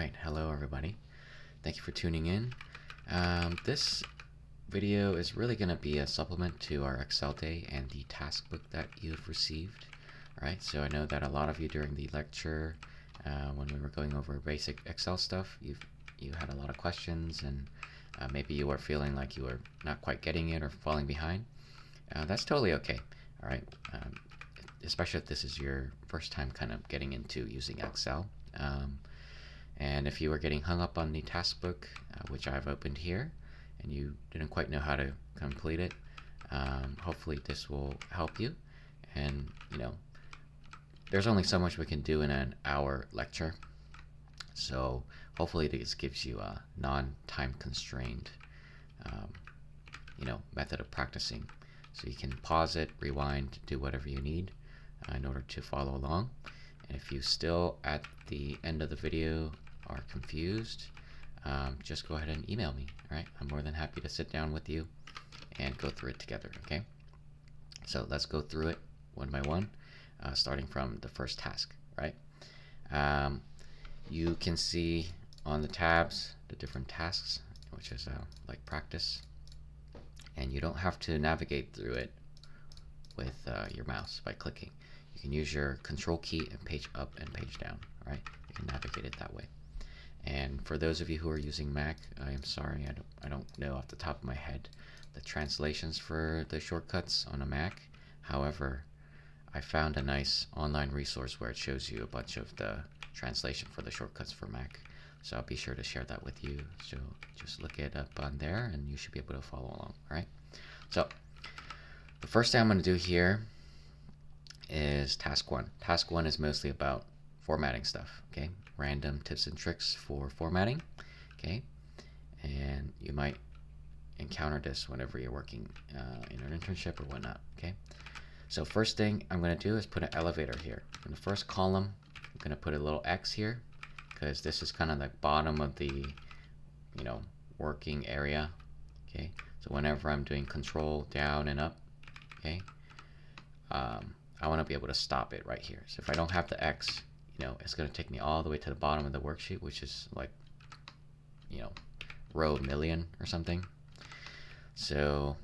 Alright, hello everybody. Thank you for tuning in. This video is really going to be a supplement to our Excel day and the TaskBook that you've received. Alright, so I know that a lot of you during the lecture, when we were going over basic Excel stuff, you had a lot of questions, and maybe you were feeling like you were not quite getting it or falling behind. That's totally okay. Alright, especially if this is your first time kind of getting into using Excel. And if you were getting hung up on the TaskBook, which I've opened here, and you didn't quite know how to complete it, hopefully this will help you. And there's only so much we can do in an hour lecture, so hopefully this gives you a non-time constrained method of practicing, so you can pause it, rewind, do whatever you need in order to follow along. And if you still at the end of the video are confused, just go ahead and email me. All right, I'm more than happy to sit down with you and go through it together. Okay, so let's go through it one by one, starting from the first task. Right, you can see on the tabs the different tasks, which is like practice, and you don't have to navigate through it with your mouse by clicking. You can use your control key and page up and page down. All right, you can navigate it that way. And for those of you who are using Mac, I am sorry, I don't know off the top of my head the translations for the shortcuts on a Mac. However, I found a nice online resource where it shows you a bunch of the translation for the shortcuts for Mac. So I'll be sure to share that with you. So just look it up on there and you should be able to follow along. All right. So the first thing I'm going to do here is task 1. Task 1 is mostly about formatting stuff. Okay, random tips and tricks for formatting. Okay, and you might encounter this whenever you're working in an internship or whatnot. Okay, so first thing I'm going to do is put an elevator here. In the first column, I'm going to put a little X here, because this is kind of the bottom of the working area. Okay, so whenever I'm doing control down and up, okay, I want to be able to stop it right here. So if I don't have the X, it's going to take me all the way to the bottom of the worksheet, which is like, row million or something. So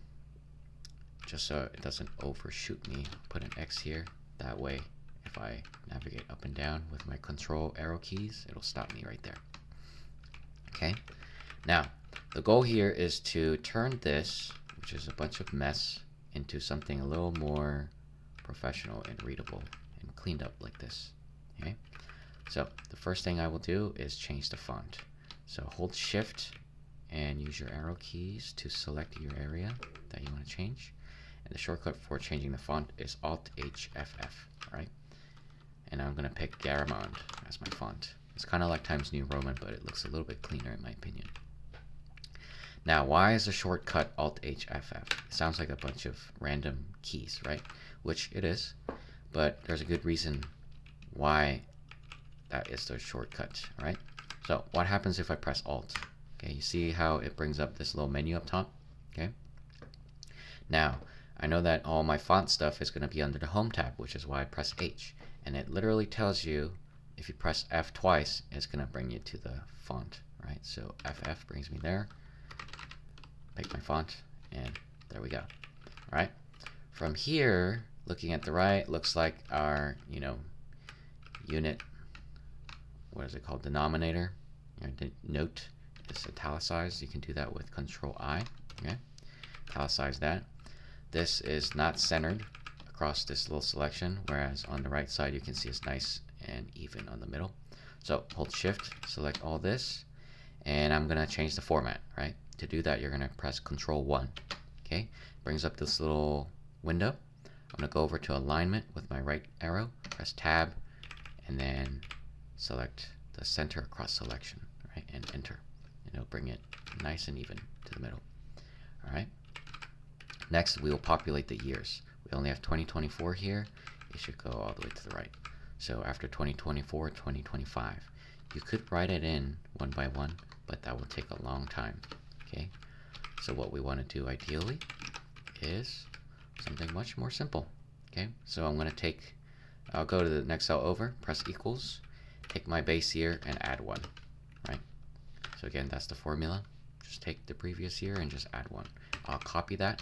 just so it doesn't overshoot me, put an X here. That way, if I navigate up and down with my control arrow keys, it'll stop me right there. Okay. Now, the goal here is to turn this, which is a bunch of mess, into something a little more professional and readable and cleaned up like this. Okay, so the first thing I will do is change the font. So hold shift and use your arrow keys to select your area that you want to change, and the shortcut for changing the font is Alt HFF. Right, and I'm going to pick Garamond as my font. It's kind of like Times New Roman, but it looks a little bit cleaner in my opinion. Now, why is the shortcut Alt HFF? It sounds like a bunch of random keys, right? Which it is, but there's a good reason why that is the shortcut, right? So what happens if I press Alt? Okay, you see how it brings up this little menu up top? Okay. Now, I know that all my font stuff is going to be under the Home tab, which is why I press H. And it literally tells you if you press F twice, it's going to bring you to the font, right? So FF brings me there. Pick my font, and there we go. All right. From here, looking at the right, looks like our, unit, what is it called, denominator, note is italicized. You can do that with Control I. Okay, italicize that. This is not centered across this little selection, whereas on the right side you can see it's nice and even on the middle. So hold shift, select all this, and I'm gonna change the format. Right, to do that you're gonna press Control 1. Okay, brings up this little window. I'm going to go over to alignment with my right arrow, press tab, and then select the center across selection, right, and enter. And it'll bring it nice and even to the middle. All right. Next, we will populate the years. We only have 2024 here. It should go all the way to the right. So after 2024, 2025. You could write it in one by one, but that will take a long time. Okay. So what we want to do ideally is something much more simple. Okay, so I'm going to I'll go to the next cell over, press equals, take my base year and add 1. So again, that's the formula. Just take the previous year and just add 1. I'll copy that,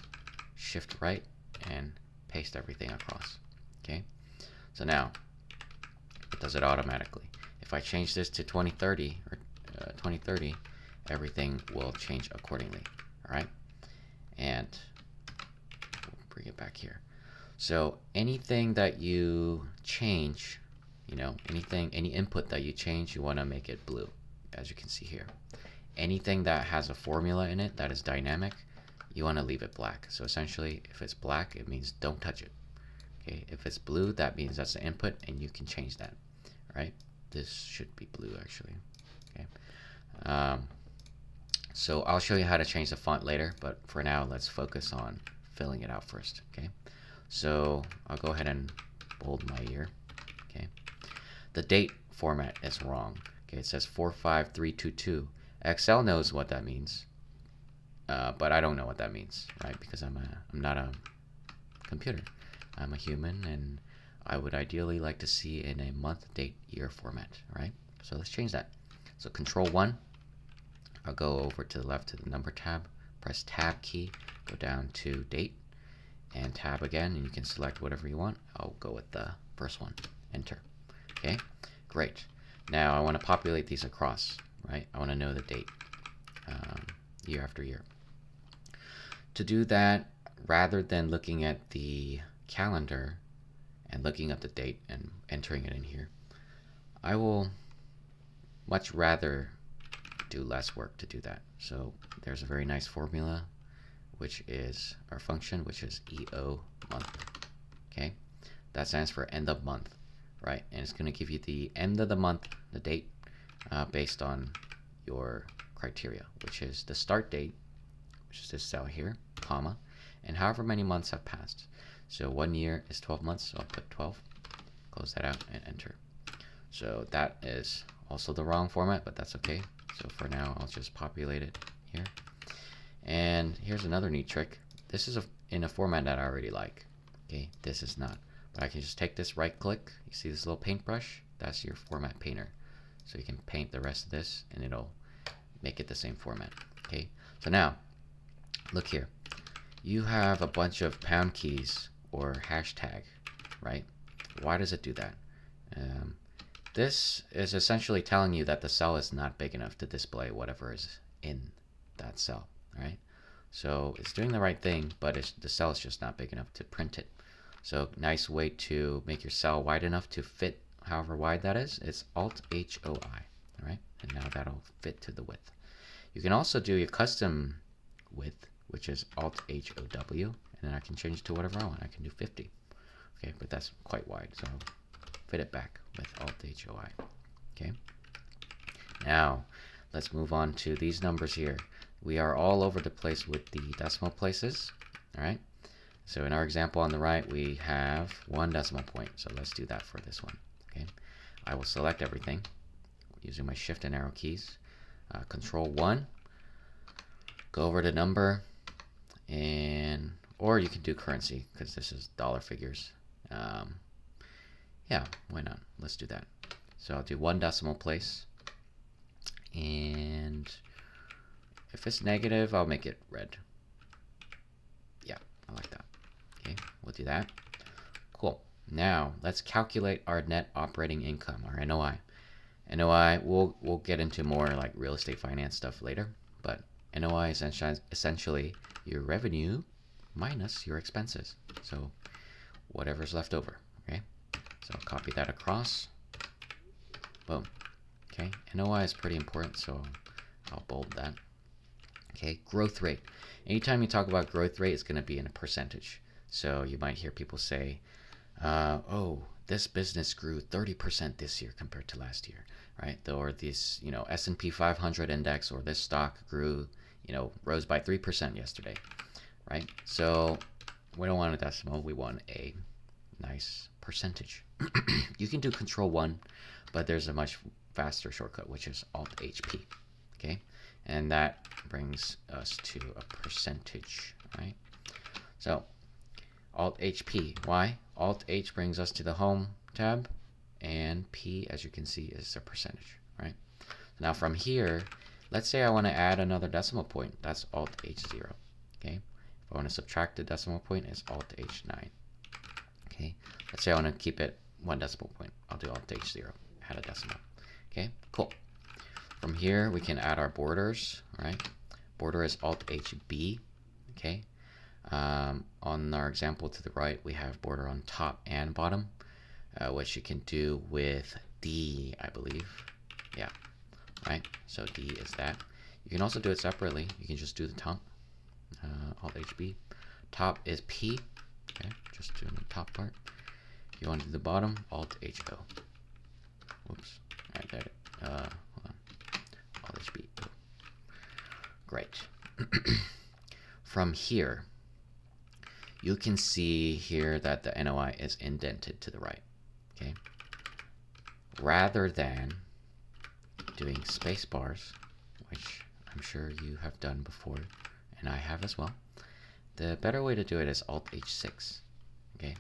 shift right, and paste everything across. Okay, so now it does it automatically. If I change this to 2030 or 2030, everything will change accordingly. All right, and we'll bring it back here. So anything that you change, any input that you change, you want to make it blue, as you can see here. Anything that has a formula in it that is dynamic, you want to leave it black. So essentially, if it's black, it means don't touch it. Okay, if it's blue, that means that's the input, and you can change that. All right, this should be blue actually. Okay, so I'll show you how to change the font later, but for now, let's focus on filling it out first. Okay, so I'll go ahead and bold my year. Okay, the date format is wrong. Okay, it says 45322. Excel knows what that means, but I don't know what that means, right? Because I'm not a computer. I'm a human, and I would ideally like to see in a month, date, year format, right? So let's change that. So Control 1, I'll go over to the left to the number tab, press Tab key, go down to date, and Tab again, and you can select whatever you want. I'll go with the first one, Enter. Okay, great. Now I want to populate these across, right? I want to know the date, year after year. To do that, rather than looking at the calendar and looking up the date and entering it in here, I will much rather do less work to do that. So there's a very nice formula, which is our function, which is EO month. Okay, that stands for end of month, right? And it's going to give you the end of the month, the date, based on your criteria, which is the start date, which is this cell here, comma, and however many months have passed. So 1 year is 12 months, so I'll put 12, close that out, and enter. So that is also the wrong format, but that's okay. So for now, I'll just populate it here. And here's another neat trick. This is in a format that I already like. Okay, this is not. But I can just take this, right click, you see this little paintbrush? That's your format painter. So you can paint the rest of this, and it'll make it the same format. Okay, so now, look here. You have a bunch of pound keys or hashtag, right? Why does it do that? This is essentially telling you that the cell is not big enough to display whatever is in that cell, right? So it's doing the right thing, but the cell is just not big enough to print it. So nice way to make your cell wide enough to fit however wide that is Alt-H-O-I, all right? And now that'll fit to the width. You can also do your custom width, which is Alt-H-O-W, and then I can change it to whatever I want. I can do 50. Okay, but that's quite wide, so fit it back with Alt-H-O-I. Okay. Now, let's move on to these numbers here. We are all over the place with the decimal places, all right? So in our example on the right, we have 1 decimal point. So let's do that for this one, okay? I will select everything using my Shift and arrow keys. Control 1, go over to number, or you can do currency because this is dollar figures. Yeah, why not? Let's do that. So I'll do 1 decimal place, and if it's negative, I'll make it red. Yeah, I like that. Okay, we'll do that. Cool. Now let's calculate our net operating income, or NOI. NOI, we'll get into more like real estate finance stuff later, but NOI is essentially your revenue minus your expenses. So whatever's left over, okay? So I'll copy that across. Boom. Okay, NOI is pretty important, so I'll bold that. Okay, growth rate. Anytime you talk about growth rate, it's going to be in a percentage. So you might hear people say, oh, this business grew 30% this year compared to last year, right? Or this, S&P 500 index, or this stock grew, rose by 3% yesterday, right? So we don't want a decimal, we want a nice percentage. You can do Control 1, but there's a much faster shortcut, which is Alt-HP, okay? And that brings us to a percentage, right? So Alt-HP, why? Alt-H brings us to the Home tab, and P, as you can see, is a percentage, right? Now from here, let's say I want to add another decimal point. That's Alt H0. Okay. If I want to subtract the decimal point, it's Alt H9. Okay. Let's say I want to keep it 1 decimal point. I'll do Alt H0. Add a decimal. Okay. Cool. From here, we can add our borders. Right. Border is Alt HB. Okay. On our example to the right, we have border on top and bottom, which you can do with D, I believe. Yeah, right. So D is that. You can also do it separately. You can just do the top, Alt HB. Top is P. Okay, just doing the top part. If you want to do the bottom, Alt HO. Whoops. All right, there. Hold on. Alt HB. Great. From here, you can see here that the NOI is indented to the right. Okay. Rather than doing space bars, which I'm sure you have done before, and I have as well, the better way to do it is Alt H6. Okay.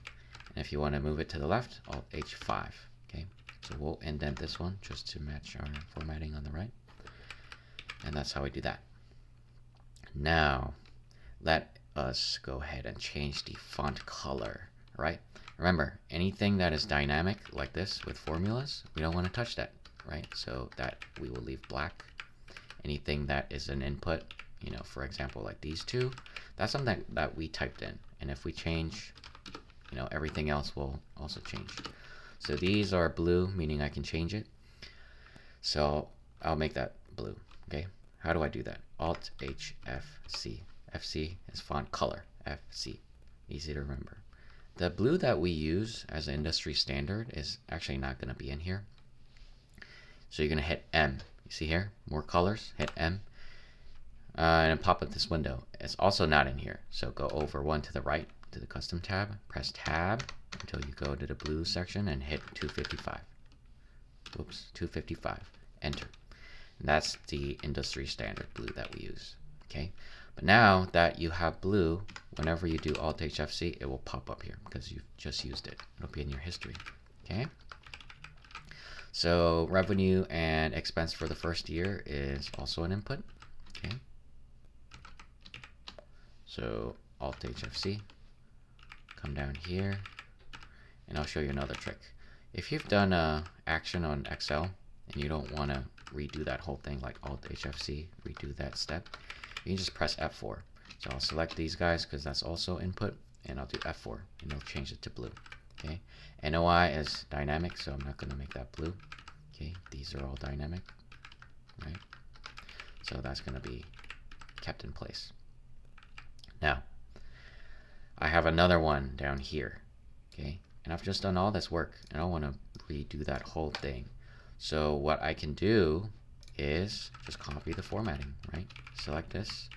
And if you want to move it to the left, Alt H5. Okay. So we'll indent this one just to match our formatting on the right. And that's how we do that. Now, let us go ahead and change the font color, right? Remember, anything that is dynamic like this with formulas, we don't want to touch that, right? So that we will leave black. Anything that is an input, you know, for example, like these two, that's something that we typed in. And if we change, you know, everything else will also change. So these are blue, meaning I can change it. So I'll make that blue, okay? How do I do that? Alt H F C. FC is font color, FC. Easy to remember. The blue that we use as an industry standard is actually not going to be in here. So you're going to hit M. You see here? More colors. Hit M. And pop up this window. It's also not in here. So go over one to the right to the custom tab. Press tab until you go to the blue section and hit 255. Oops, 255. Enter. And that's the industry standard blue that we use. Okay. But now that you have blue, whenever you do Alt HFC, it will pop up here because you've just used it. It'll be in your history. Okay. So revenue and expense for the first year is also an input. Okay. So Alt HFC, come down here, and I'll show you another trick. If you've done a action on Excel and you don't want to redo that whole thing like Alt HFC, redo that step, you can just press F4. So I'll select these guys because that's also input, and I'll do F4, and it'll change it to blue. Okay. NOI is dynamic, so I'm not going to make that blue. Okay. These are all dynamic, right? So that's going to be kept in place. Now, I have another one down here. Okay. And I've just done all this work, and I don't want to redo that whole thing. So what I can do is just copy the formatting, right? Select this,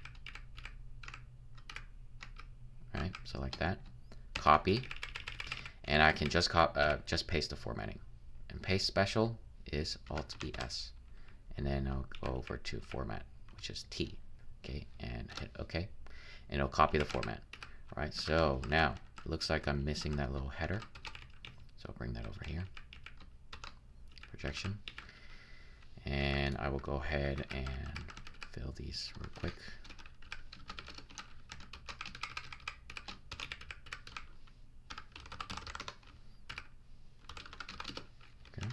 right? So like that, copy, and I can just paste the formatting. And paste special is Alt ES, and then I'll go over to format, which is T, okay, and hit OK, and it'll copy the format. All right, so now it looks like I'm missing that little header, so I'll bring that over here, projection. And I will go ahead and fill these real quick. Okay.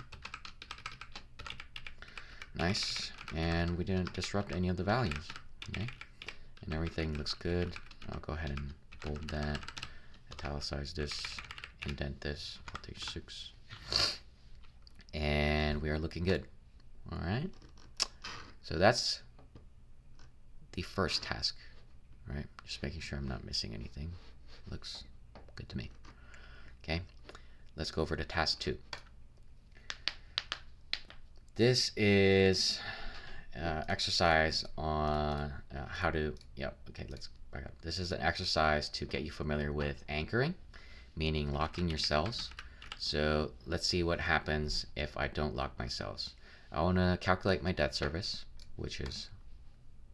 Nice. And we didn't disrupt any of the values. Okay. And everything looks good. I'll go ahead and bold that, italicize this, indent this, Alt H6. And we are looking good. All right, so that's the first task, right? Just making sure I'm not missing anything. Looks good to me. Okay, let's go over to task 2. This is exercise on how to, okay, let's back up. This is an exercise to get you familiar with anchoring, meaning locking your cells. So let's see what happens if I don't lock my cells. I want to calculate my debt service, which is,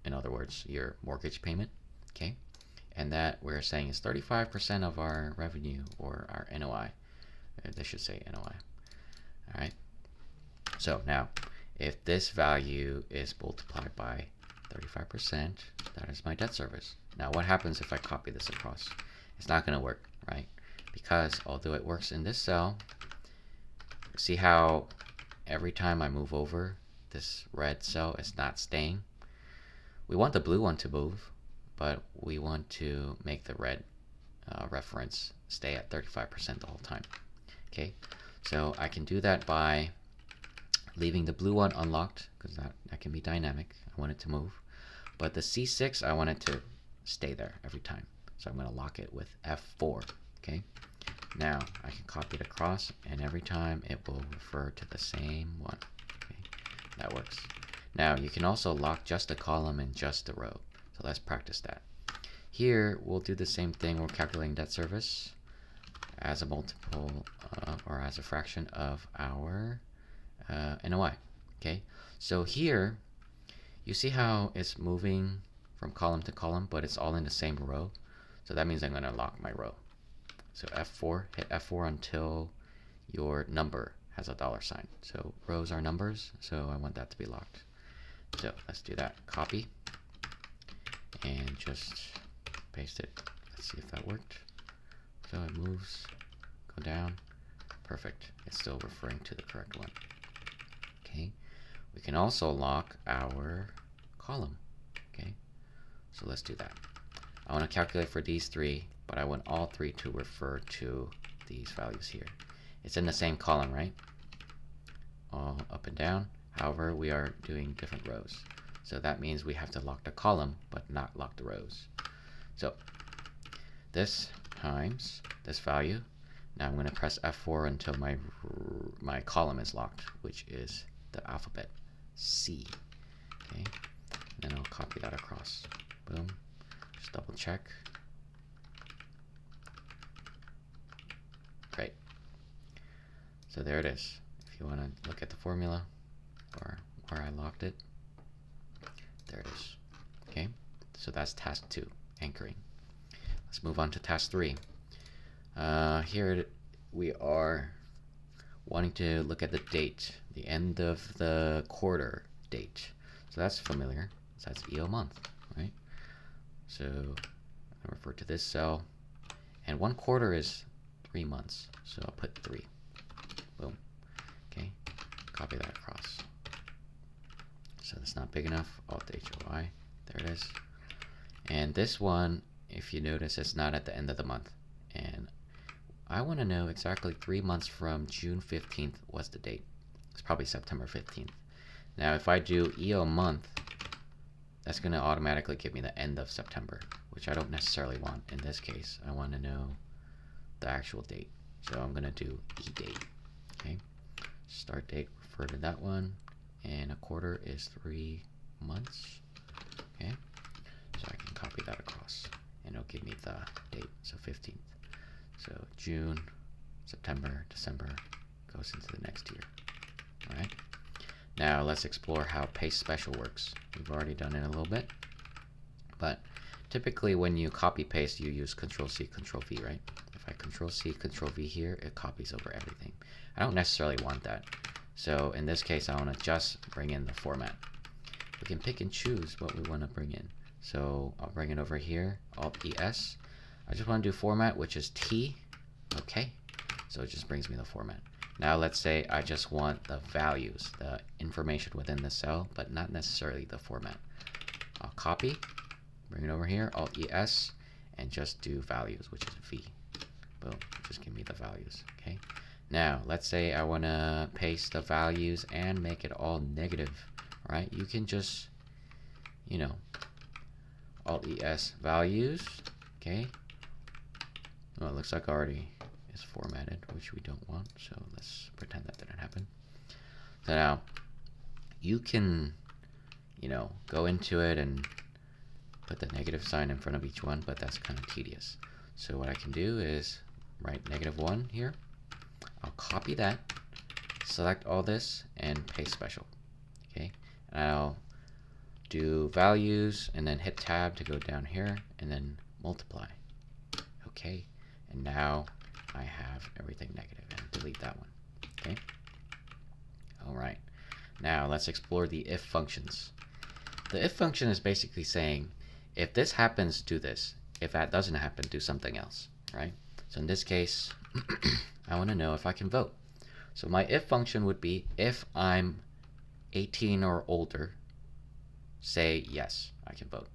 in other words, your mortgage payment, okay? And that we're saying is 35% of our revenue or our NOI. They should say NOI. All right. So now, if this value is multiplied by 35%, that is my debt service. Now what happens if I copy this across? It's not going to work, right? Because although it works in this cell, see how every time I move over, this red cell is not staying? We want the blue one to move, but we want to make the red reference stay at 35% the whole time. Okay, so I can do that by leaving the blue one unlocked, because that can be dynamic. I want it to move. But the C6, I want it to stay there every time. So I'm going to lock it with F4. Okay, now I can copy it across, and every time it will refer to the same one. Okay, that works. Now you can also lock just a column and just a row. So let's practice that. Here we'll do the same thing. We're calculating debt service as a multiple or as a fraction of our NOI. Okay, so here you see how it's moving from column to column, but it's all in the same row. So that means I'm going to lock my row. So F4, hit F4 until your number has a $sign. So rows are numbers, so I want that to be locked. So let's do that. Copy and just paste it. Let's see if that worked. So it moves, go down. Perfect. It's still referring to the correct one. Okay. We can also lock our column. Okay. So let's do that. I want to calculate for these three, but I want all three to refer to these values here. It's in the same column, right? All up and down. However, we are doing different rows. So that means we have to lock the column, but not lock the rows. So this times this value. Now I'm going to press F4 until my column is locked, which is the alphabet C. Okay, and then I'll copy that across. Boom. Just double check. Great. So there it is. If you want to look at the formula or where I locked it, there it is. Okay, so that's task 2, anchoring. Let's move on to task 3. Here we are wanting to look at the date, the end of the quarter date. So that's familiar. So that's EO month, right? So I refer to this cell, and 1 quarter is 3 months. So I'll put 3. Boom. Okay. Copy that across. So that's not big enough. Alt HOI. There it is. And this one, if you notice, it's not at the end of the month. And I want to know exactly 3 months from June 15th. What's the date? It's probably September 15th. Now, if I do EO month, that's going to automatically give me the end of September, which I don't necessarily want. In this case, I want to know the actual date. So I'm going to do E date. Okay. Start date, refer to that one. And a quarter is 3 months. Okay. So I can copy that across, and it'll give me the date. So 15th. So June, September, December goes into the next year. All right. Now let's explore how paste special works. We've already done it a little bit, but typically when you copy paste, you use Control-C, Control-V, right? If I Control-C, Control-V here, it copies over everything. I don't necessarily want that. So in this case, I want to just bring in the format. We can pick and choose what we want to bring in. So I'll bring it over here, Alt-ES. I just want to do format, which is T. Okay. So it just brings me the format. Now let's say I just want the values, the information within the cell, but not necessarily the format. I'll copy, bring it over here, Alt-ES, and just do values, which is V. Boom. Just give me the values. Okay. Now let's say I want to paste the values and make it all negative. All right. You can just, Alt-ES values. Okay. Well, it looks like already is formatted, which we don't want. So let's pretend that didn't happen. So now you can, go into it and put the negative sign in front of each one, but that's kind of tedious. So what I can do is write -1 here. I'll copy that, select all this, and paste special. Okay, and I'll do values and then hit tab to go down here and then multiply. Okay, and now I have everything negative, and delete that one. Okay, all right. Now let's explore the if functions. The if function is basically saying, if this happens, do this. If that doesn't happen, do something else, right? So in this case, I want to know if I can vote. So my if function would be, if I'm 18 or older, say yes, I can vote.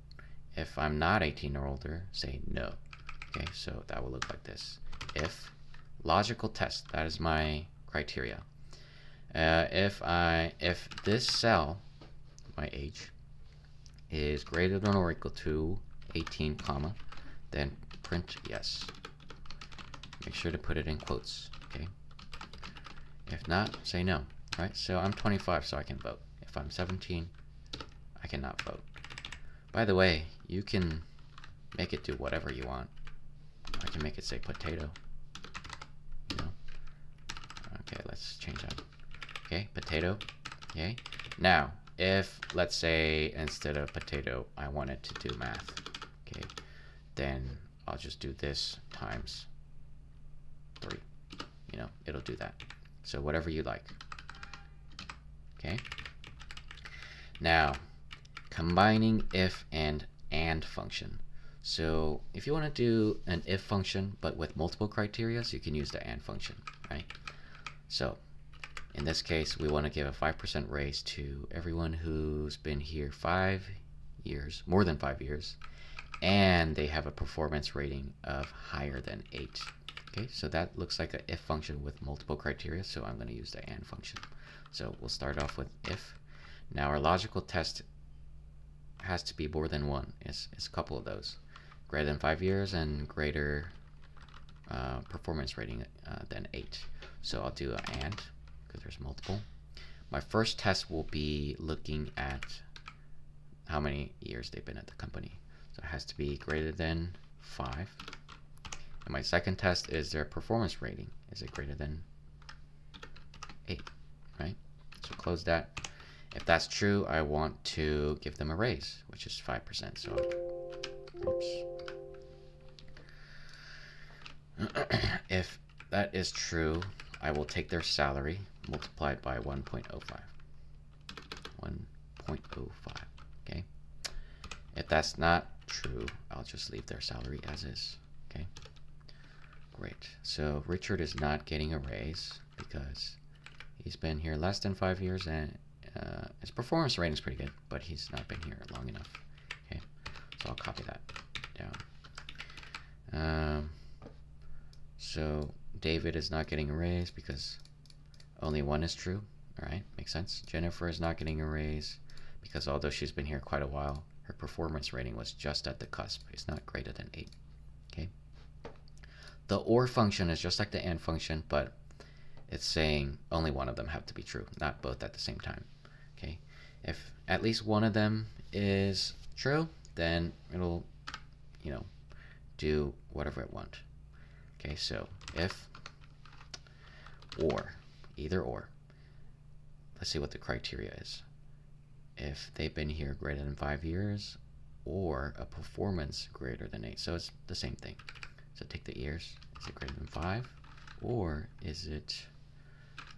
If I'm not 18 or older, say no. Okay, so that will look like this. If logical test, that is my criteria. If this cell, my age, is greater than or equal to 18 comma, then print yes. Make sure to put it in quotes, okay? If not, say no, right? So I'm 25, so I can vote. If I'm 17, I cannot vote. By the way, you can make it do whatever you want. I can make it say potato, you know? Okay, let's change that. Okay, potato, okay? Now, if, let's say, instead of potato, I wanted to do math, okay, then I'll just do this times 3. You know, it'll do that. So whatever you like. Okay? Now, combining if and function. So if you want to do an if function, but with multiple criteria, so you can use the and function, right? So in this case, we want to give a 5% raise to everyone who's been here 5 years, more than 5 years, and they have a performance rating of higher than 8. Okay, so that looks like an if function with multiple criteria, so I'm going to use the and function. So we'll start off with if. Now our logical test has to be more than one. It's a couple of those. Greater than 5 years and greater performance rating than 8. So I'll do an and, because there's multiple. My first test will be looking at how many years they've been at the company. So it has to be greater than 5. And my second test is their performance rating. Is it greater than 8, right? So close that. If that's true, I want to give them a raise, which is 5%. So, oops. If that is true, I will take their salary multiplied by 1.05. 1.05, okay? If that's not true, I'll just leave their salary as is, okay? Great. So Richard is not getting a raise because he's been here less than 5 years and his performance rating is pretty good, but he's not been here long enough. Okay, so I'll copy that down. So David is not getting a raise because only one is true. All right, makes sense. Jennifer is not getting a raise because although she's been here quite a while, her performance rating was just at the cusp. It's not greater than 8. Okay. The or function is just like the and function, but it's saying only one of them have to be true, not both at the same time. Okay. If at least one of them is true, then it'll, you know, do whatever it wants. Okay, so if or, either or. Let's see what the criteria is. If they've been here greater than 5 years or a performance greater than 8. So it's the same thing. So take the years. Is it greater than 5? Or is it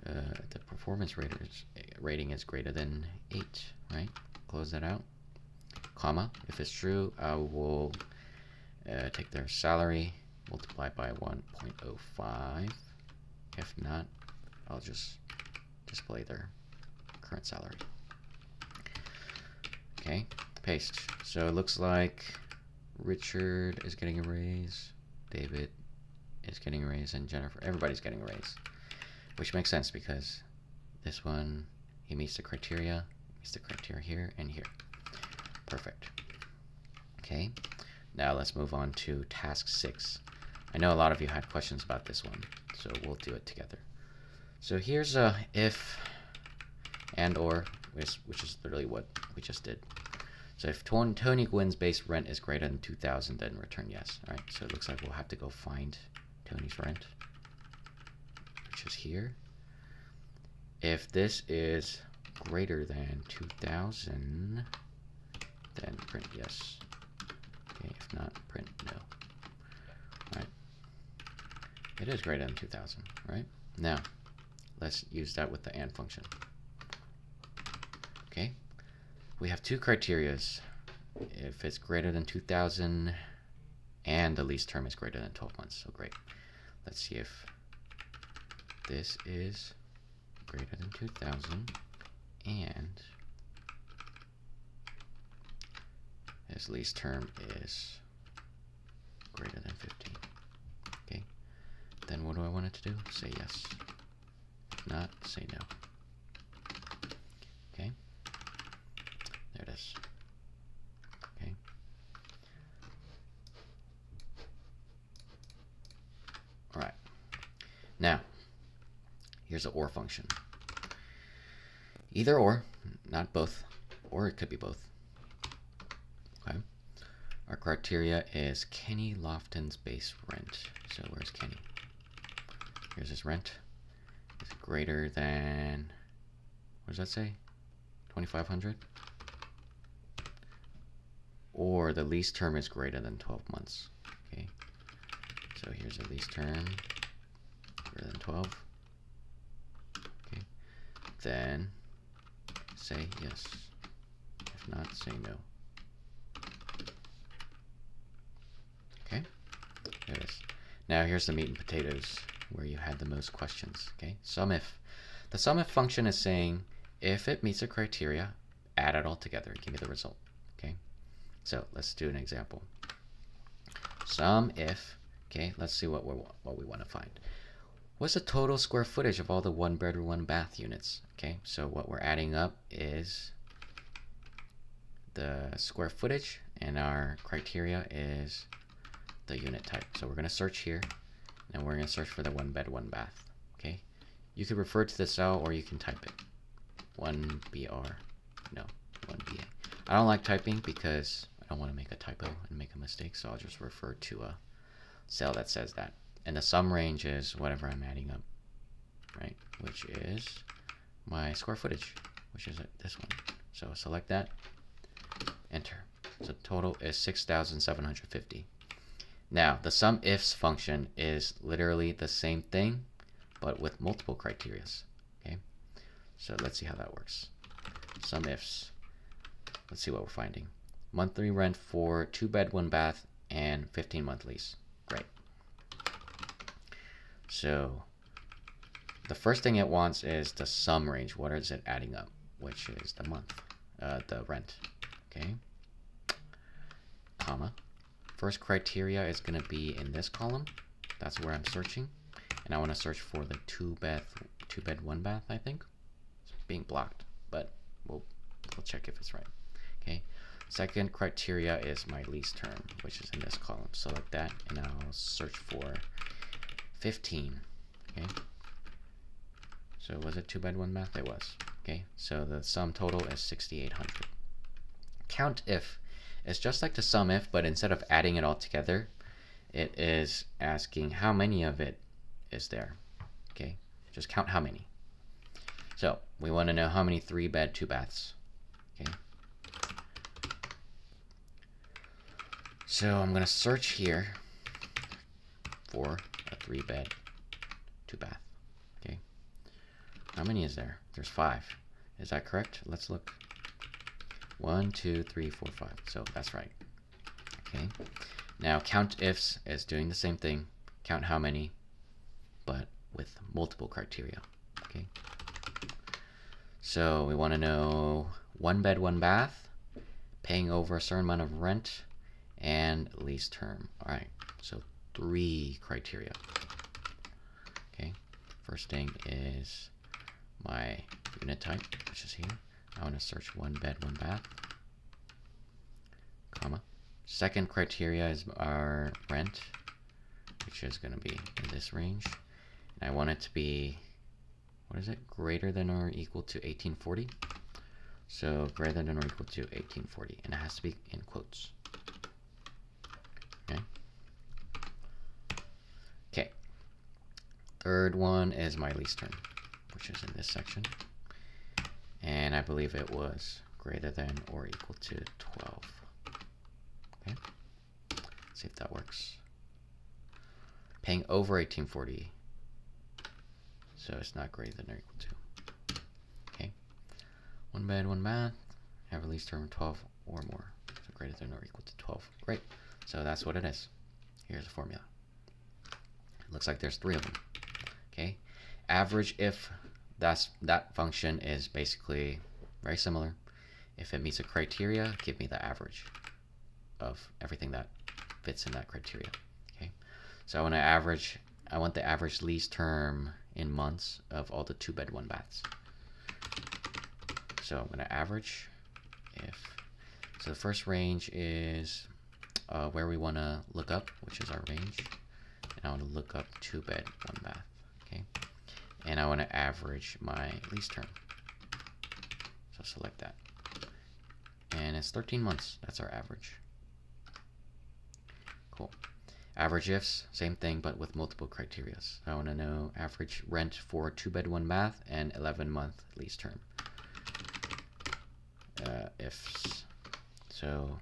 the performance rating is greater than 8, right? Close that out. Comma. If it's true, I will take their salary, multiply by 1.05. If not, I'll just display their current salary. Okay, paste. So it looks like Richard is getting a raise, David is getting a raise, and Jennifer, everybody's getting a raise. Which makes sense because this one, he meets the criteria here and here. Perfect. Okay, now let's move on to task 6. I know a lot of you had questions about this one, so we'll do it together. So here's a if and or, which is literally what we just did. So if Tony Gwynn's base rent is greater than 2,000, then return yes. All right, so it looks like we'll have to go find Tony's rent, which is here. If this is greater than 2,000, then print yes. Okay, if not, print no. All right. It is greater than 2,000, right? Now, let's use that with the and function. Okay, we have two criterias. If it's greater than 2,000 and the lease term is greater than 12 months. So great. Let's see if this is greater than 2,000 and his lease term is greater than 15. Okay. Then what do I want it to do? Say yes. If not, say no. Okay. There it is. Okay. All right. Now, here's an OR function. Either or, not both, or it could be both. Okay. Our criteria is Kenny Lofton's base rent. So where's Kenny? Here's his rent. Is it greater than, what does that say? 2,500? Or the lease term is greater than 12 months. Okay. So here's a lease term greater than 12. Okay. Then say yes. If not, say no. Okay. There it is. Now here's the meat and potatoes where you had the most questions. Okay. SUMIF. The SUMIF function is saying if it meets the criteria, add it all together. Give me the result. Okay. So let's do an example. SUMIF. Okay. Let's see what we want to find. What's the total square footage of all the 1-bedroom, 1-bath units? Okay, so what we're adding up is the square footage, and our criteria is the unit type. So we're going to search here, and we're going to search for the 1-bed, 1-bath. Okay, you could refer to the cell, or you can type it. 1BR, no, 1BA. I don't like typing because I don't want to make a typo and make a mistake, so I'll just refer to a cell that says that. And the sum range is whatever I'm adding up, right? Which is my square footage, which is this one. So select that, enter. So total is 6,750. Now the SUMIFs function is literally the same thing, but with multiple criterias. Okay, so let's see how that works. SUMIFs. Let's see what we're finding. Monthly rent for 2-bed, 1-bath, and 15-month lease. Great. So the first thing it wants is the sum range. What is it adding up? Which is the month, the rent. Okay. Comma. First criteria is going to be in this column. That's where I'm searching, and I want to search for the 2-bed, 1-bath. I think it's being blocked, but we'll check if it's right. Okay. Second criteria is my lease term, which is in this column. Select that, and I'll search for 15. Okay. So was it 2-bed, 1-bath? It was. Okay. So the sum total is 6,800. Count if is just like the SUMIF, but instead of adding it all together, it is asking how many of it is there. Okay. Just count how many. So we want to know how many 3-bed, 2-baths. Okay. So I'm going to search here for a 3-bed, 2-bath. Okay. How many is there? There's 5. Is that correct? Let's look. 1, 2, 3, 4, 5. So that's right. Okay. Now count ifs is doing the same thing. Count how many, but with multiple criteria. Okay. So we want to know 1-bed, 1-bath, paying over a certain amount of rent, and lease term. All right. So 3 criteria. Okay. First thing is my unit type, which is here. I want to search 1-bed, 1-bath, comma. Second criteria is our rent, which is going to be in this range. And I want it to be, what is it? Greater than or equal to 1840. So greater than or equal to 1840. And it has to be in quotes. Okay. Okay. Third one is my lease term, which is in this section. And I believe it was greater than or equal to 12. Okay. Let's see if that works. Paying over 1840. So it's not greater than or equal to. Okay. One bed, one bath. Have a lease term of 12 or more. So greater than or equal to 12. Great. So that's what it is. Here's the formula. It looks like there's 3 of them. Okay. Average if that function is basically very similar. If it meets a criteria, give me the average of everything that fits in that criteria. Okay. So I want the average lease term in months of all the 2-bed, 1-baths. So I'm going to average if. So the first range is where we want to look up, which is our range. And I want to look up 2-bed, 1-bath. Okay. And I want to average my lease term. So select that. And it's 13 months. That's our average. Cool. Average ifs, same thing, but with multiple criteria. So I want to know average rent for 2-bed, 1-bath and 11-month lease term. Ifs. So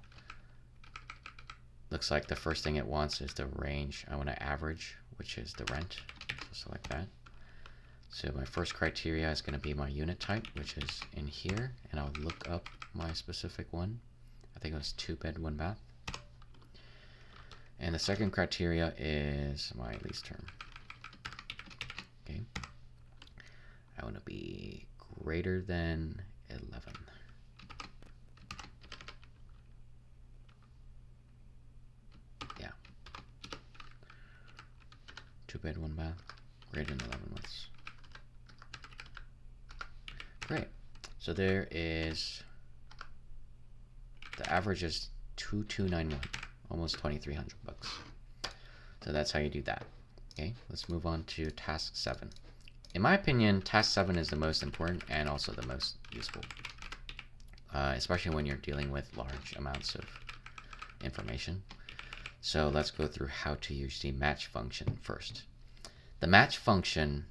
looks like the first thing it wants is the range. I want to average, which is the rent. So select that. So my first criteria is going to be my unit type, which is in here, and I'll look up my specific one. I think it was 2-bed, 1-bath. And the second criteria is my lease term. Okay. I want to be greater than 11. Yeah. 2-bed, 1-bath, greater than 11 months. Great. So there is, the average is 2291, almost 2,300 bucks. So that's how you do that. Okay, let's move on to task 7. In my opinion, task 7 is the most important and also the most useful, especially when you're dealing with large amounts of information. So let's go through how to use the match function first. The match function,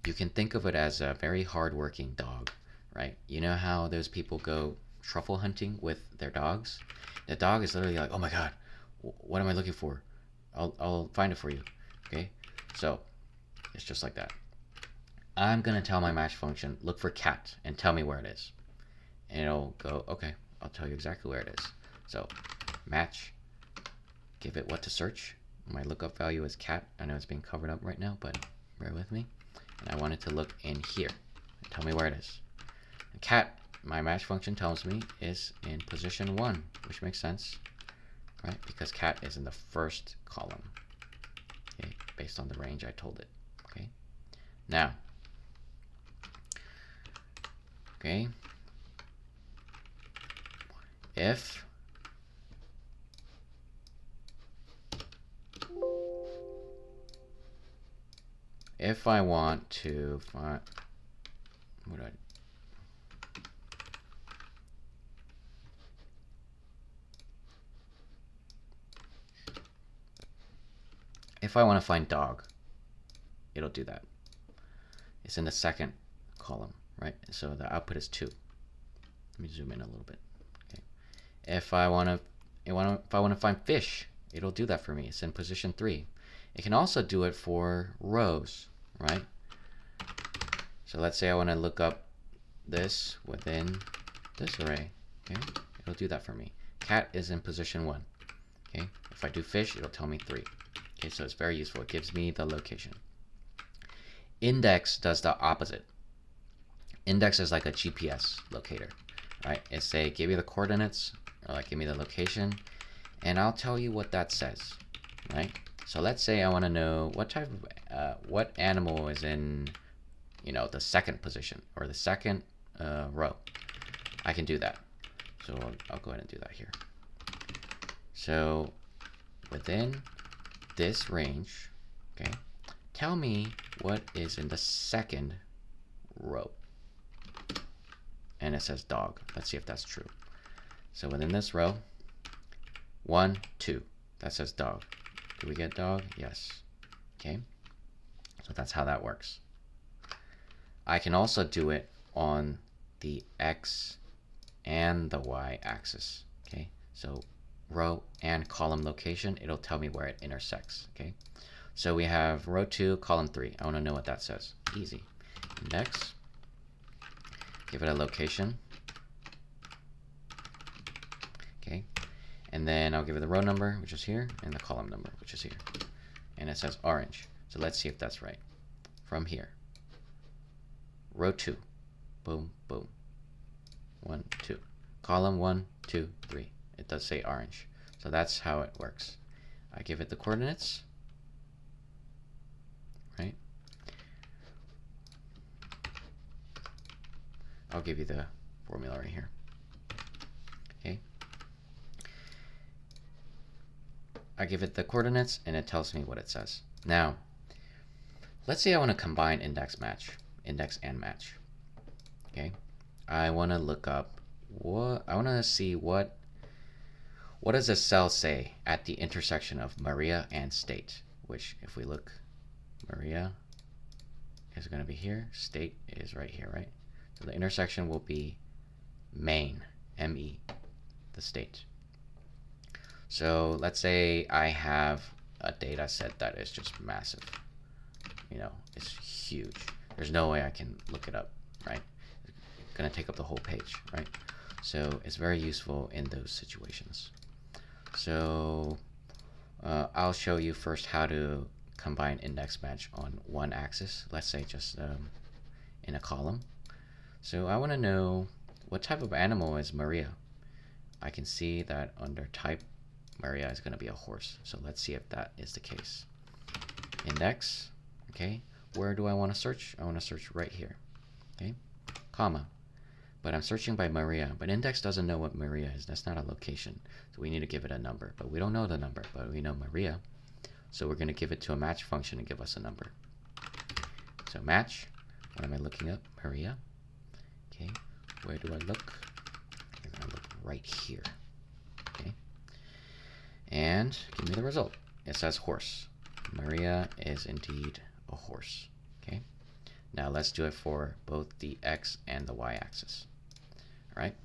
you can think of it as a very hardworking dog, right? You know how those people go truffle hunting with their dogs? The dog is literally like, oh my god, what am I looking for? I'll find it for you. Okay, so it's just like that. I'm gonna tell my match function, look for cat and tell me where it is, and it'll go, okay, I'll tell you exactly where it is. So match, give it what to search. My lookup value is cat. I know it's being covered up right now, but bear with me. And I want it to look in here and tell me where it is. And cat, my match function tells me, is in position 1, which makes sense, right? Because cat is in the first column, okay, based on the range I told it. Okay, now, okay, if I want to find, if I want to find dog, it'll do that. It's in the second column, right? So the output is 2. Let me zoom in a little bit. Okay. If I want to find fish, it'll do that for me. It's in position 3. It can also do it for rows, right? So let's say I want to look up this within this array. Okay, it'll do that for me. Cat is in position 1. Okay, if I do fish, it'll tell me 3. Okay, so it's very useful. It gives me the location. Index does the opposite. Index is like a GPS locator, right? It's say, give me the coordinates, or like give me the location, and I'll tell you what that says, right? So let's say I want to know what type of, what animal is in, you know, the second position or the second row. I can do that. So I'll go ahead and do that here. So within this range, okay, tell me what is in the second row. And it says dog. Let's see if that's true. So within this row, 1, 2, that says dog. Do we get dog? Yes. Okay. So that's how that works. I can also do it on the X and the Y axis. Okay. So row and column location, it'll tell me where it intersects. Okay. So we have row 2, column 3. I want to know what that says. Easy. Index. Give it a location. And then I'll give it the row number, which is here, and the column number, which is here. And it says orange. So let's see if that's right. From here. Row 2. Boom, boom. 1, 2. Column 1, 2, 3. It does say orange. So that's how it works. I give it the coordinates. Right? I'll give you the formula right here. Okay. I give it the coordinates and it tells me what it says. Now, let's say I want to combine index and match. Okay. I want to look up I want to see what does a cell say at the intersection of Maria and state, which if we look, Maria is going to be here, state is right here, right? So the intersection will be main, M-E, the state. So let's say I have a data set that is just massive. You know, it's huge. There's no way I can look it up, right? It's going to take up the whole page, right? So it's very useful in those situations. So I'll show you first how to combine index match on one axis. Let's say just in a column. So I want to know what type of animal is Maria. I can see that under type, Maria is going to be a horse. So let's see if that is the case. Index, okay. Where do I want to search? I want to search right here, okay, comma. But I'm searching by Maria, but index doesn't know what Maria is. That's not a location. So we need to give it a number, but we don't know the number, but we know Maria. So we're going to give it to a match function and give us a number. So match, what am I looking up? Maria. Okay, where do I look? I'm going to look right here. Okay, and give me the result. It says horse. Maria is indeed a horse. Okay, now let's do it for both the x and the y axis. All right.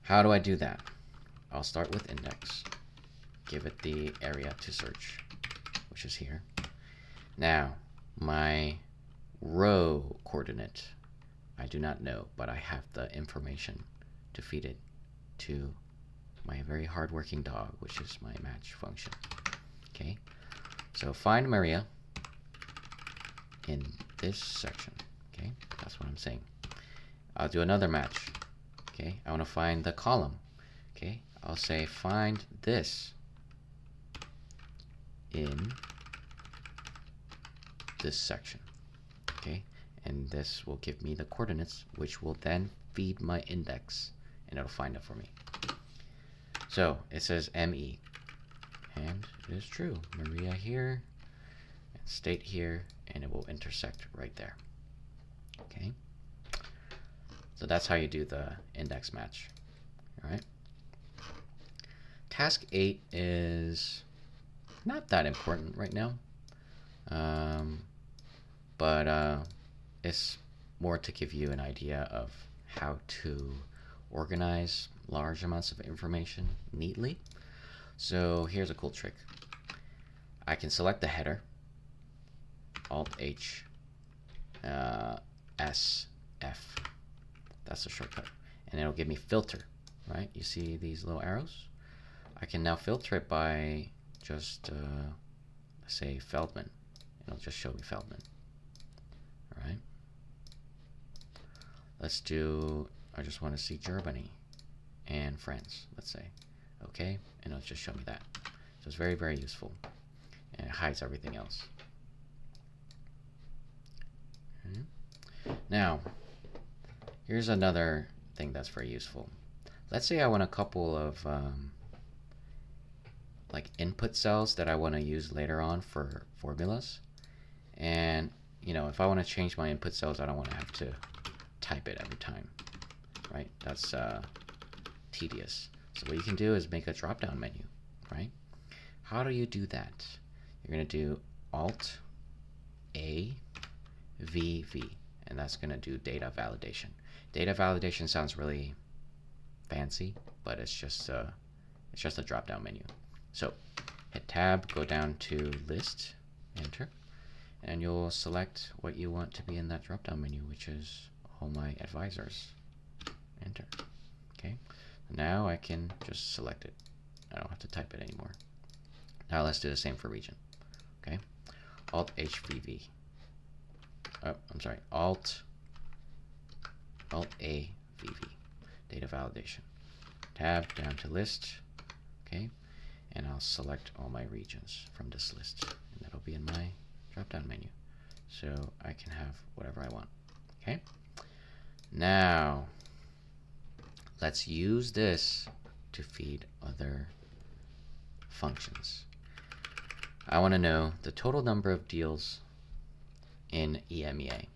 How do I do that? I'll start with index. Give it the area to search, which is here. Now, my row coordinate, I do not know, but I have the information to feed it to my very hardworking dog, which is my match function. Okay, so find Maria in this section. Okay, that's what I'm saying. I'll do another match. Okay, I want to find the column. Okay, I'll say find this in this section. Okay, and this will give me the coordinates, which will then feed my index, and it'll find it for me. So it says ME, and it is true. Maria here, and state here, and it will intersect right there. Okay, so that's how you do the index match. All right. Task 8 is not that important right now, but it's more to give you an idea of how to organize large amounts of information neatly. So here's a cool trick. I can select the header, Alt-H, S, F. That's the shortcut. And it'll give me filter, right? You see these little arrows? I can now filter it by just, say, Feldman. It'll just show me Feldman. All right. Let's do, I just want to see Germany and France, let's say. Okay, and it'll just show me that. So it's very, very useful. And it hides everything else. Now, here's another thing that's very useful. Let's say I want a couple of like input cells that I want to use later on for formulas. And you know, if I want to change my input cells, I don't want to have to type it every time, right? That's tedious. So what you can do is make a drop-down menu, right? How do you do that? You're going to do Alt A V V, and that's going to do data validation. Data validation sounds really fancy, but it's just a drop-down menu. So hit Tab, go down to List, Enter, and you'll select what you want to be in that drop-down menu, which is all my advisors. Enter. Okay. now I can just select it. I don't have to type it anymore. Now let's do the same for region. Okay, Alt HVV. Oh, I'm sorry, Alt A VV. Data validation. Tab down to list. Okay, and I'll select all my regions from this list, and that'll be in my drop-down menu. So I can have whatever I want. Okay. Now let's use this to feed other functions. I want to know the total number of deals in EMEA.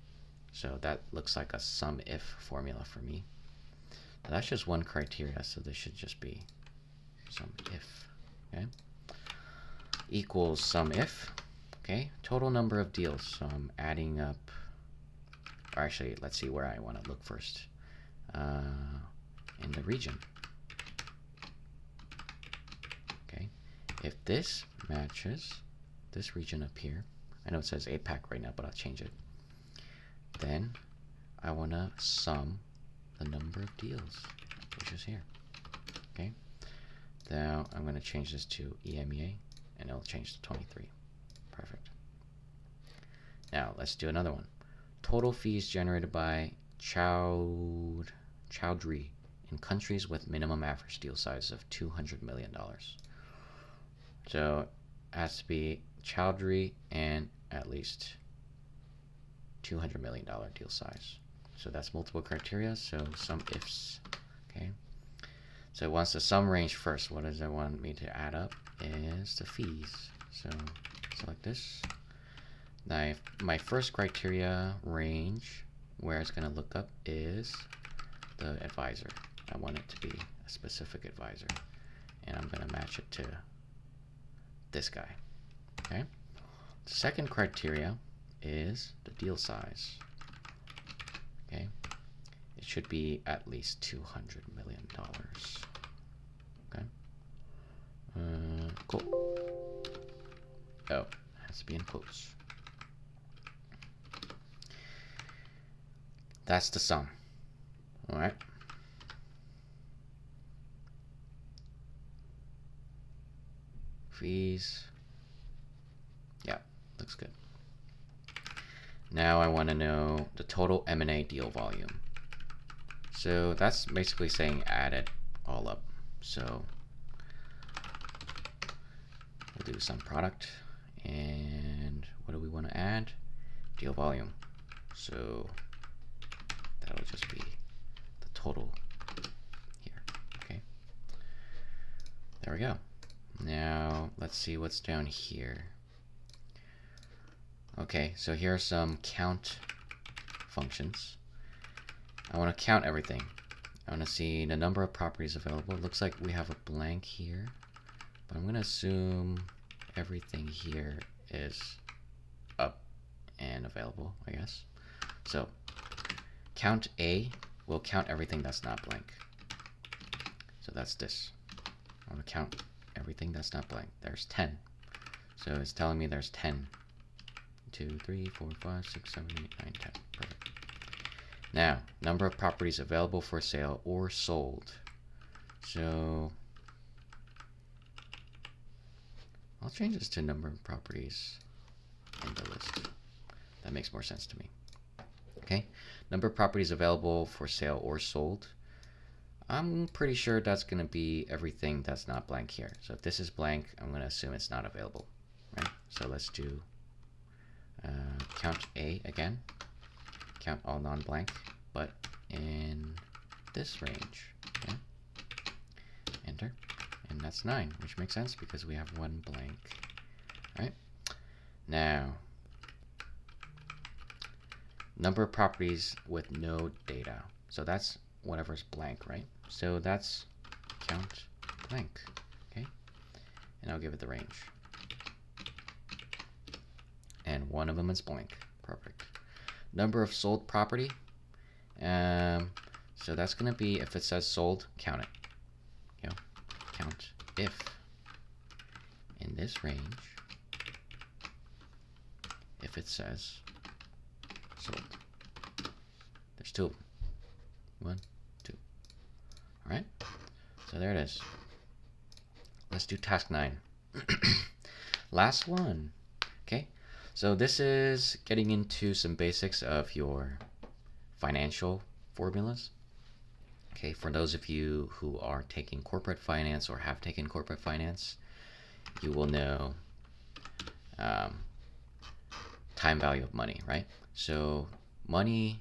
So that looks like a SUMIF formula for me. Now that's just one criteria, so this should just be SUMIF. Okay. Equals SUMIF. Okay. Total number of deals. So I'm adding up. Or actually, let's see where I want to look first. In the region. Okay. If this matches this region up here, I know it says APAC right now, but I'll change it. Then I want to sum the number of deals, which is here. Okay. Now I'm going to change this to EMEA, and it'll change to 23. Perfect. Now let's do another one. Total fees generated by Chowdhury in countries with minimum average deal size of $200 million. So it has to be Chowdhury and at least $200 million deal size. So that's multiple criteria, so some ifs. Okay. So it wants the sum range first. What does it want me to add up is the fees. So select this. Now my first criteria range where it's going to look up is the advisor. I want it to be a specific advisor, and I'm going to match it to this guy. Okay. The second criteria is the deal size. Okay. It should be at least $200 million. Okay. Cool. Oh, it has to be in quotes. That's the sum. All right. Fees. Yeah, looks good. Now I want to know the total M&A deal volume. So that's basically saying add it all up. So we'll do SUMPRODUCT, and what do we want to add? Deal volume. So that'll just be the total here. Okay. There we go. Now let's see what's down here. Okay, so here are some count functions. I want to count everything. I want to see the number of properties available. It looks like we have a blank here, but I'm going to assume everything here is up and available, I guess. So count A will count everything that's not blank. So that's this. I want to count everything that's not blank. There's 10. So it's telling me there's 10. 2, 3, 4, 5, 6, 7, 8, 9, 10. Perfect. Now, number of properties available for sale or sold. So I'll change this to number of properties in the list. That makes more sense to me. Okay. Number of properties available for sale or sold. I'm pretty sure that's going to be everything that's not blank here. So if this is blank, I'm going to assume it's not available. Right? So let's do count A again. Count all non-blank, but in this range. Okay. Enter. And that's 9, which makes sense because we have one blank. All right. Now, number of properties with no data. So that's whatever's blank, right? So that's count blank. Okay. And I'll give it the range. And one of them is blank. Perfect. Number of sold property. So that's going to be, if it says sold, count it. You know, count if in this range, if it says sold. There's 2 of them. 1, 2. All right. So there it is. Let's do task 9. Last one. Okay, so this is getting into some basics of your financial formulas. Okay, for those of you who are taking corporate finance or have taken corporate finance, you will know time value of money, right? So money,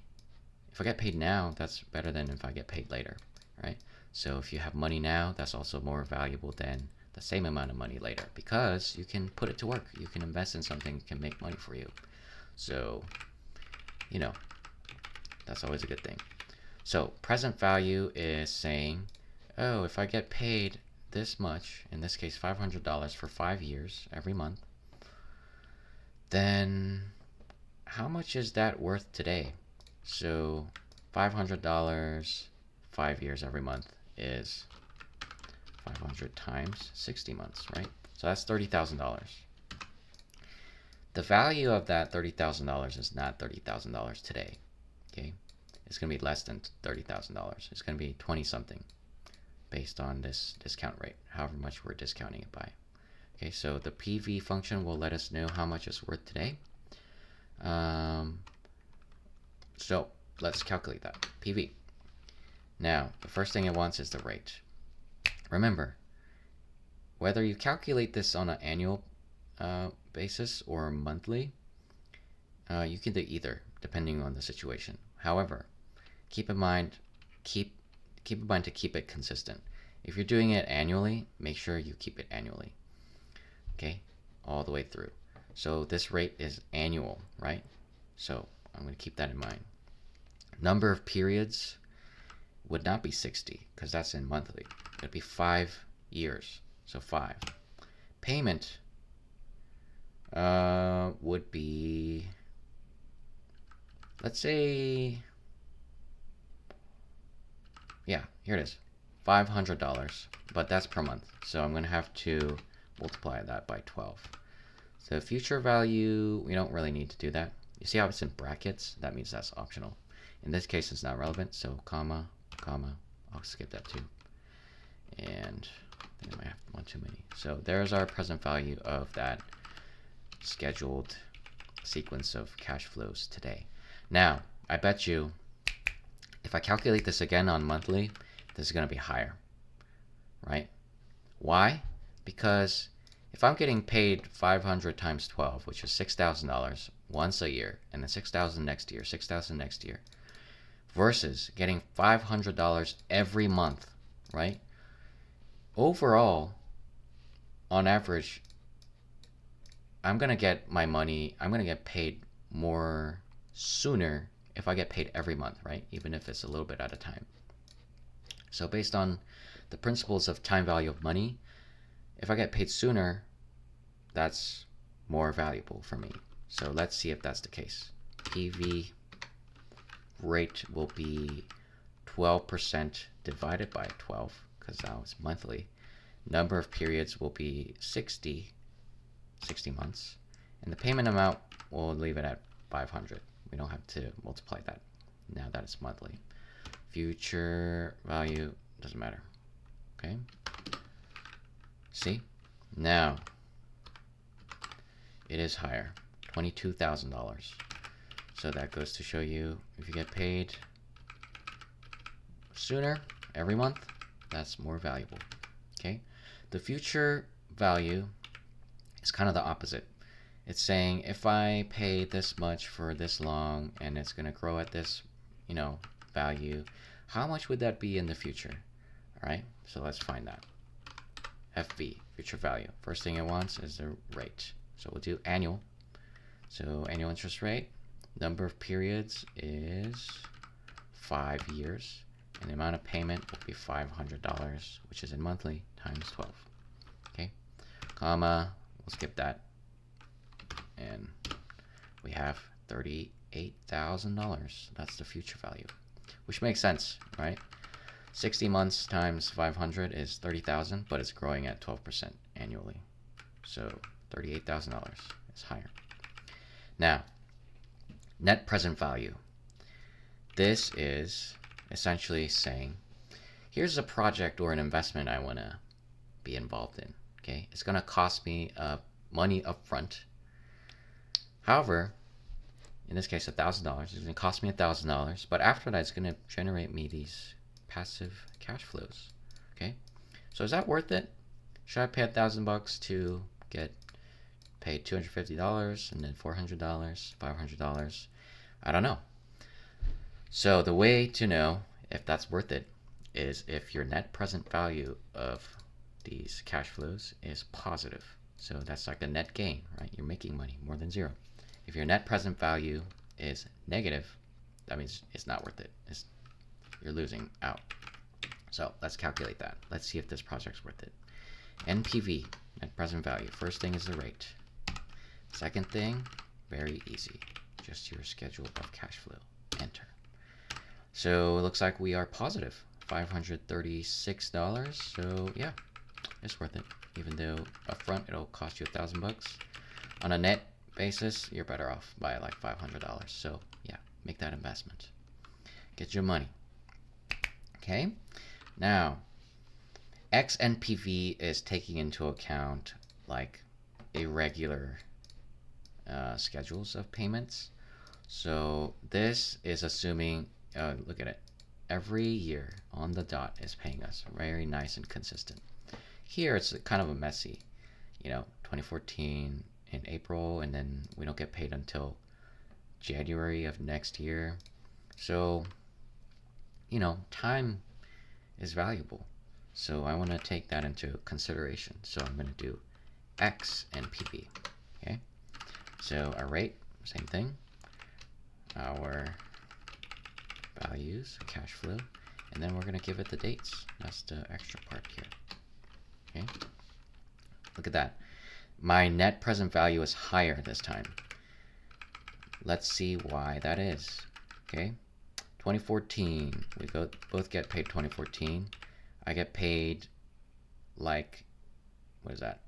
if I get paid now, that's better than if I get paid later, right? So if you have money now, that's also more valuable than the same amount of money later, because you can put it to work. You can invest in something that can make money for you. So, you know, that's always a good thing. So present value is saying, oh, if I get paid this much, in this case $500 for 5 years every month, then how much is that worth today? So $500, 5 years every month is 500 times 60 months, right? So that's $30,000. The value of that $30,000 is not $30,000 today, okay? It's going to be less than $30,000. It's going to be 20 something based on this discount rate, however much we're discounting it by. Okay, so the PV function will let us know how much it's worth today. So let's calculate that, PV. Now, the first thing it wants is the rate. Remember, whether you calculate this on an annual basis or monthly, you can do either, depending on the situation. However, keep in mind to keep it consistent. If you're doing it annually, make sure you keep it annually. Okay, all the way through. So this rate is annual, right? So I'm going to keep that in mind. Number of periods would not be 60 because that's in monthly. It would be 5 years, so 5. Payment would be, let's say, yeah, here it is, $500, but that's per month. So I'm going to have to multiply that by 12. So future value, we don't really need to do that. You see how it's in brackets? That means that's optional. In this case, it's not relevant, so comma, comma, I'll skip that too. And I think I might have one too many. So there's our present value of that scheduled sequence of cash flows today. Now, I bet you, if I calculate this again on monthly, this is going to be higher, right? Why? Because if I'm getting paid 500 times 12, which is $6,000 once a year, and then 6,000 next year, 6,000 next year, versus getting $500 every month, right? Overall, on average, I'm going to get my money, I'm going to get paid more sooner if I get paid every month, right? Even if it's a little bit at a time. So based on the principles of time value of money, if I get paid sooner, that's more valuable for me. So let's see if that's the case. PV rate will be 12% divided by 12, because now it's monthly. Number of periods will be 60 months. And the payment amount, we'll leave it at 500. We don't have to multiply that now that it's monthly. Future value, doesn't matter. Okay. See? Now, it is higher, $22,000. So that goes to show you, if you get paid sooner every month, that's more valuable. Okay. The future value is kind of the opposite. It's saying if I pay this much for this long and it's going to grow at this, value, how much would that be in the future? All right. So let's find that. FV, future value. First thing it wants is the rate. So we'll do annual. So annual interest rate, number of periods is 5 years, and the amount of payment will be $500, which is in monthly, times 12. Okay, comma, we'll skip that, and we have $38,000. That's the future value, which makes sense, right? 60 months times 500 is 30,000, but it's growing at 12% annually. So $38,000 is higher. Now, net present value. This is essentially saying, here's a project or an investment I want to be involved in. Okay, it's going to cost me money up front. However, in this case, $1,000. It's going to cost me $1,000, but after that, it's going to generate me these passive cash flows. Okay, so is that worth it? Should I pay $1,000 to get paid $250 and then $400, $500? I don't know. So the way to know if that's worth it is if your net present value of these cash flows is positive. So that's like a net gain, right? You're making money more than zero. If your net present value is negative, that means it's not worth it. You're losing out. So let's calculate that. Let's see if this project's worth it. NPV, net present value. First thing is the rate. Second thing, very easy. Just your schedule of cash flow. Enter. So it looks like we are positive. $536. So yeah, it's worth it. Even though upfront it'll cost you $1,000. On a net basis, you're better off by like $500. So yeah, make that investment. Get your money. Okay. Now, XNPV is taking into account like irregular schedules of payments. So this is assuming, look at it, every year on the dot is paying us. Very nice and consistent. Here it's kind of a messy, 2014 in April, and then we don't get paid until January of next year. So, time is valuable. So I want to take that into consideration. So I'm going to do XNPV. Okay. So our rate, same thing. Our values, cash flow, and then we're going to give it the dates. That's the extra part here. Okay. Look at that. My net present value is higher this time. Let's see why that is. Okay. 2014, we both get paid 2014. I get paid like, what is that?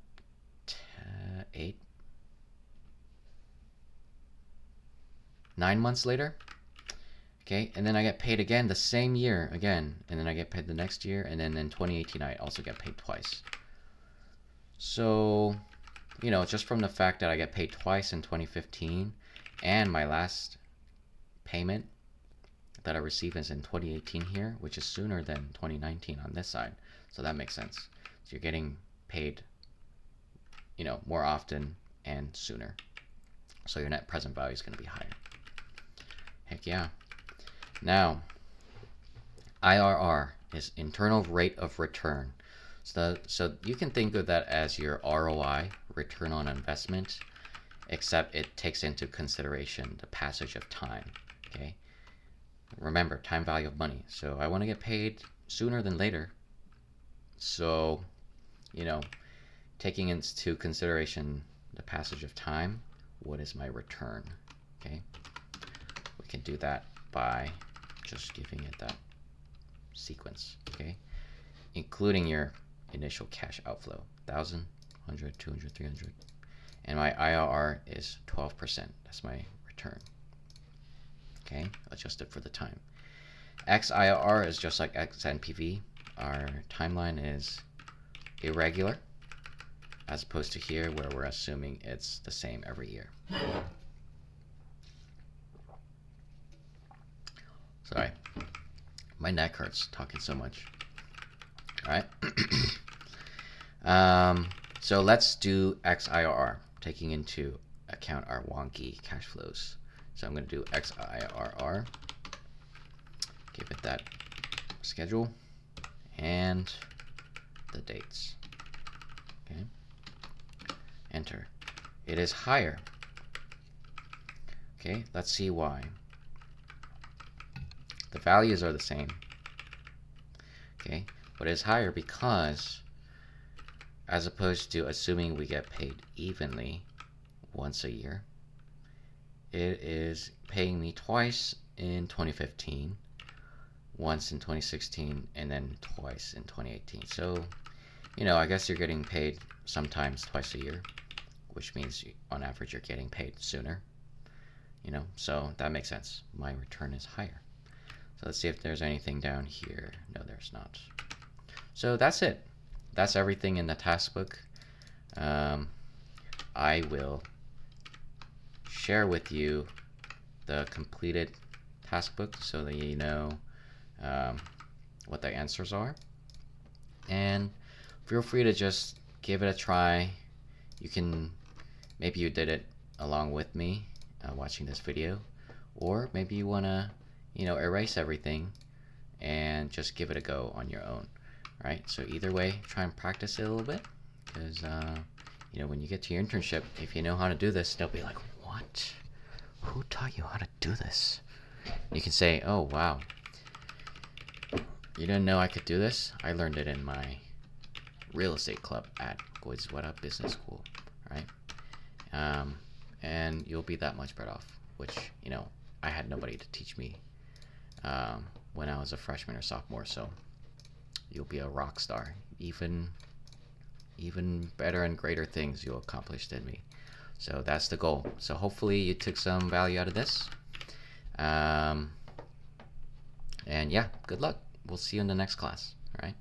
9 months later. Okay, and then I get paid again the same year again, and then I get paid the next year, and then in 2018 I also get paid twice. So, just from the fact that I get paid twice in 2015, and my last payment that I receive is in 2018 here, which is sooner than 2019 on this side. So that makes sense. So you're getting paid, more often and sooner. So your net present value is going to be higher. Heck yeah. Now, IRR is internal rate of return. So you can think of that as your ROI, return on investment, except it takes into consideration the passage of time. Okay. Remember, time value of money. So I want to get paid sooner than later. So, taking into consideration the passage of time, what is my return? Okay. We can do that by just giving it that sequence. Okay. Including your initial cash outflow, 1,000, 100, 200, 300. And my IRR is 12%. That's my return. Okay, adjusted for the time. XIRR is just like XNPV. Our timeline is irregular, as opposed to here where we're assuming it's the same every year. Sorry, my neck hurts talking so much. All right. So let's do XIRR, taking into account our wonky cash flows. So I'm going to do XIRR, give it that schedule, and the dates. Okay. Enter. It is higher. Okay, let's see why. The values are the same. Okay, but it's higher because, as opposed to assuming we get paid evenly once a year, it is paying me twice in 2015, once in 2016, and then twice in 2018. So, I guess you're getting paid sometimes twice a year, which means on average you're getting paid sooner. So that makes sense. My return is higher. So let's see if there's anything down here. No, there's not. So that's it. That's everything in the taskbook. I will share with you the completed taskbook so that you know what the answers are. And feel free to just give it a try. You can, maybe you did it along with me watching this video, or maybe you want to, erase everything and just give it a go on your own. Right? So either way, try and practice it a little bit, because when you get to your internship, if you know how to do this, they'll be like, "What? Who taught you how to do this?" You can say, "Oh wow, you didn't know I could do this? I learned it in my real estate club at Goizueta Business School," right? And you'll be that much better off. Which I had nobody to teach me when I was a freshman or sophomore, so you'll be a rock star. Even better and greater things you'll accomplish than me. So that's the goal. So hopefully you took some value out of this. And yeah, good luck. We'll see you in the next class. All right.